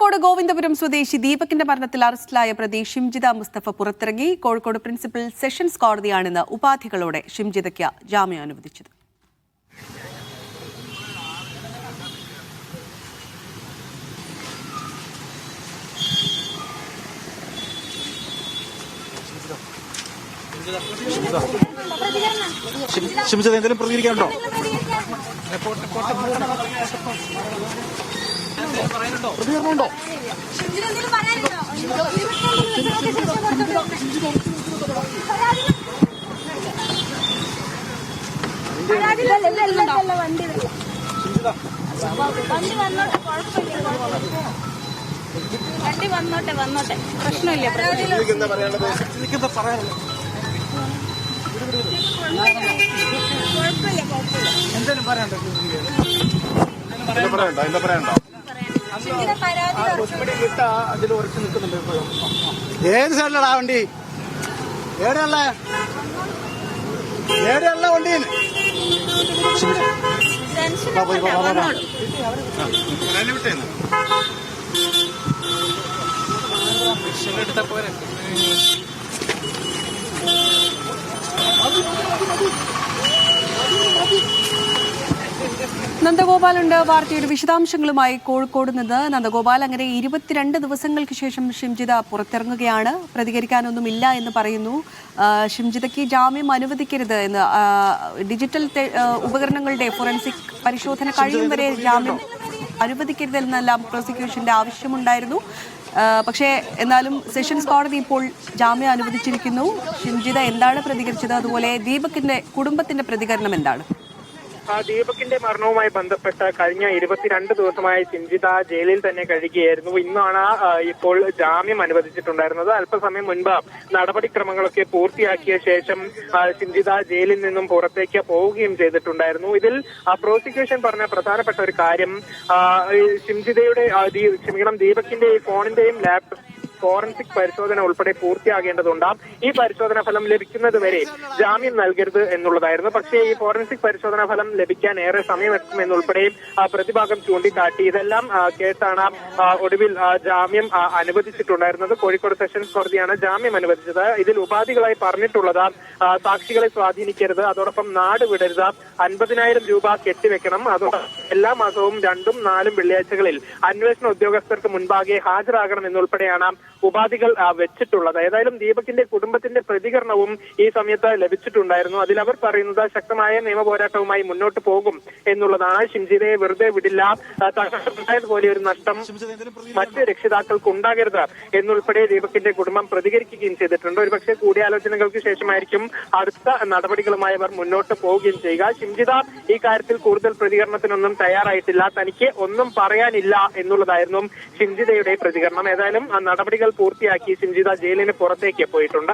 കോഴിക്കോട് ഗോവിന്ദപുരം സ്വദേശി ദീപകിന്റെ മരണത്തിൽ അറസ്റ്റിലായ പ്രതി ഷിംജിത മുസ്തഫ പുറത്തിറങ്ങി. കോഴിക്കോട് പ്രിൻസിപ്പൽ സെഷൻസ് കോടതിയാണിന്ന് ഉപാധികളോടെ ഷിംജിതയ്ക്ക് ജാമ്യം അനുവദിച്ചത്. ഷിംജിത എന്തെങ്കിലും പ്രതികരിക്കാനുണ്ടോ? പ്രതികരണമുണ്ടോ? വണ്ടി വന്നോട്ടെ പ്രശ്നമില്ല. ഏത് സൈഡിലടാ വണ്ടി? ഏടെയുള്ള വണ്ടി? നന്ദഗോപാലുണ്ട് വാർത്തയുടെ വിശദാംശങ്ങളുമായി കോഴിക്കോട് നിന്ന്. നന്ദഗോപാൽ, അങ്ങനെ 22 ദിവസങ്ങൾക്ക് ശേഷം ഷിംജിത പുറത്തിറങ്ങുകയാണ്. പ്രതികരിക്കാനൊന്നുമില്ല എന്ന് പറയുന്നു. ഷിംജിതയ്ക്ക് ജാമ്യം അനുവദിക്കരുത് എന്ന്, ഡിജിറ്റൽ ഉപകരണങ്ങളുടെ ഫോറൻസിക് പരിശോധന കഴിയും വരെ ജാമ്യം അനുവദിക്കരുതെന്നെല്ലാം പ്രോസിക്യൂഷന്റെ ആവശ്യമുണ്ടായിരുന്നു. പക്ഷേ എന്നാലും സെഷൻസ് കോടതി ഇപ്പോൾ ജാമ്യം അനുവദിച്ചിരിക്കുന്നു. ഷിംജിത എന്താണ് പ്രതികരിച്ചത്? അതുപോലെ ദീപകിന്റെ കുടുംബത്തിന്റെ പ്രതികരണം എന്താണ്? ദീപകിന്റെ മരണവുമായി ബന്ധപ്പെട്ട് കഴിഞ്ഞ 22 ദിവസമായി ഷിംജിത ജയിലിൽ തന്നെ കഴിയുകയായിരുന്നു. ഇന്നാണ് ഇപ്പോൾ ജാമ്യം അനുവദിച്ചിട്ടുണ്ടായിരുന്നത്. അല്പസമയം മുൻപ് നടപടിക്രമങ്ങളൊക്കെ പൂർത്തിയാക്കിയ ശേഷം ഷിംജിത ജയിലിൽ നിന്നും പുറത്തേക്ക് പോവുകയും ചെയ്തിട്ടുണ്ടായിരുന്നു. ഇതിൽ പ്രോസിക്യൂഷൻ പറഞ്ഞ പ്രധാനപ്പെട്ട ഒരു കാര്യം, ഷിംജിതയുടെ ദീപകിന്റെ ഫോണിന്റെയും ലാപ്ടോപ്പ് ഫോറൻസിക് പരിശോധന ഉൾപ്പെടെ പൂർത്തിയാകേണ്ടതുണ്ട്. ഈ പരിശോധനാ ഫലം ലഭിക്കുന്നത് വരെ ജാമ്യം നൽകരുത് എന്നുള്ളതായിരുന്നു. പക്ഷേ ഈ ഫോറൻസിക് പരിശോധനാ ഫലം ലഭിക്കാൻ ഏറെ സമയമെടുക്കുമെന്നുൾപ്പെടെ പ്രതിഭാഗം ചൂണ്ടിക്കാട്ടി. ഇതെല്ലാം കേട്ടാണ് ഒടുവിൽ ജാമ്യം അനുവദിച്ചിട്ടുണ്ടായിരുന്നത്. കോഴിക്കോട് സെഷൻസ് കോടതിയാണ് ജാമ്യം അനുവദിച്ചത്. ഇതിൽ ഉപാധികളായി പറഞ്ഞിട്ടുള്ളത് സാക്ഷികളെ സ്വാധീനിക്കരുത്, അതോടൊപ്പം നാട് വിടരുത്, 50,000 രൂപ കെട്ടിവെക്കണം, അതോടൊപ്പം എല്ലാ മാസവും 2ഉം 4ഉം വെള്ളിയാഴ്ചകളിൽ അന്വേഷണ ഉദ്യോഗസ്ഥർക്ക് മുൻപാകെ ഹാജരാകണം എന്നുൾപ്പെടെയാണ് ഉപാധികൾ വെച്ചിട്ടുള്ളത്. ഏതായാലും ദീപകിന്റെ കുടുംബത്തിന്റെ പ്രതികരണവും ഈ സമയത്ത് ലഭിച്ചിട്ടുണ്ടായിരുന്നു. അതിൽ അവർ പറയുന്നത് ശക്തമായ നിയമ പോരാട്ടവുമായി മുന്നോട്ട് പോകും എന്നുള്ളതാണ്. ഷിംജിതയെ വെറുതെ വിടില്ല, തങ്ങൾക്കുണ്ടായതുപോലെ ഒരു നഷ്ടം മറ്റ് രക്ഷിതാക്കൾക്ക് ഉണ്ടാകരുത് എന്നുൾപ്പെടെ ദീപകിന്റെ കുടുംബം പ്രതികരിക്കുകയും ചെയ്തിട്ടുണ്ട്. ഒരുപക്ഷെ കൂടിയാലോചനകൾക്ക് ശേഷമായിരിക്കും അടുത്ത നടപടികളുമായി അവർ മുന്നോട്ട് പോവുകയും ചെയ്യുക. ഷിംജിത ഈ കാര്യത്തിൽ കൂടുതൽ പ്രതികരണത്തിനൊന്നും തയ്യാറായിട്ടില്ല, തനിക്ക് ഒന്നും പറയാനില്ല എന്നുള്ളതായിരുന്നു ഷിംജിതയുടെ പ്രതികരണം. ഏതായാലും നടപടികൾ പൂർത്തിയാക്കി ഷിംജിത ജയിലിന് പുറത്തേക്ക് പോയിട്ടുണ്ട്.